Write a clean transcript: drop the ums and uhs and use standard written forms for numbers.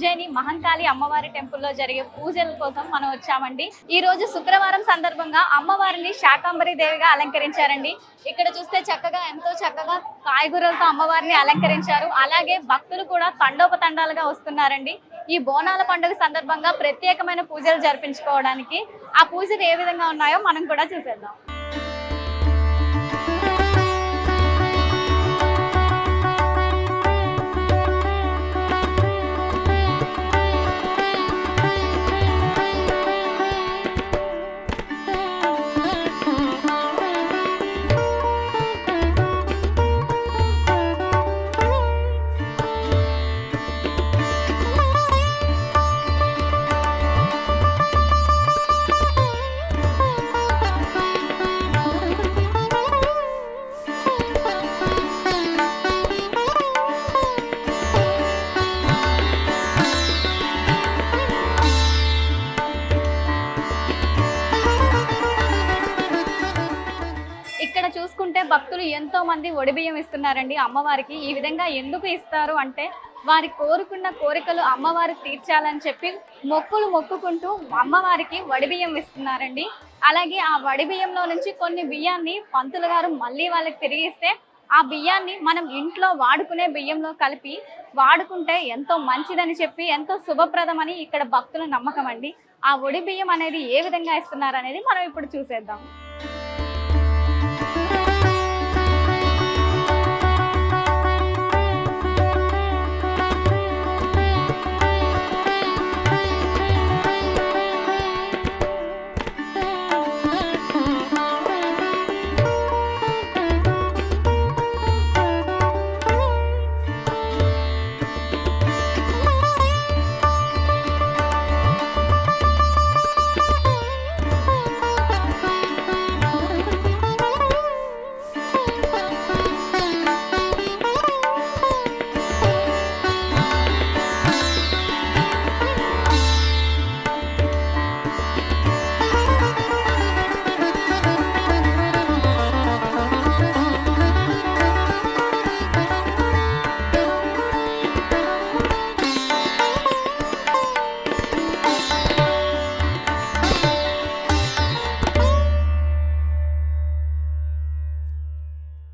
ఉజ్జయిని మహంకాళి అమ్మవారి టెంపుల్లో జరిగే పూజల కోసం మనం వచ్చామండి. ఈ రోజు శుక్రవారం సందర్భంగా అమ్మవారిని శాకంబరి దేవిగా అలంకరించారండి. ఇక్కడ చూస్తే ఎంతో చక్కగా కాయగూరలతో అమ్మవారిని అలంకరించారు. అలాగే భక్తులు కూడా తండోపతండాలుగా వస్తున్నారండి. ఈ బోనాల పండుగ సందర్భంగా ప్రత్యేకమైన పూజలు జరిపించుకోవడానికి ఆ పూజలు ఏ విధంగా ఉన్నాయో మనం కూడా చూసేద్దాం. ఇక్కడ చూసుకుంటే భక్తులు ఎంతో మంది ఒడిబియ్యం ఇస్తున్నారండి అమ్మవారికి. ఈ విధంగా ఎందుకు ఇస్తారు అంటే వారి కోరుకున్న కోరికలు అమ్మవారు తీర్చాలని చెప్పి మొక్కులు మొక్కుకుంటూ అమ్మవారికి వడిబియ్యం ఇస్తున్నారండి. అలాగే ఆ వడిబియ్యంలో నుంచి కొన్ని బియ్యాన్ని పంతులు గారు మళ్ళీ వాళ్ళకి తిరిగిస్తే ఆ బియ్యాన్ని మనం ఇంట్లో వాడుకునే బియ్యంలో కలిపి వాడుకుంటే ఎంతో మంచిదని చెప్పి ఎంతో శుభప్రదమని ఇక్కడ భక్తుల నమ్మకం అండి. ఆ ఒడి బియ్యం అనేది ఏ విధంగా ఇస్తున్నారు అనేది మనం ఇప్పుడు చూసేద్దాం.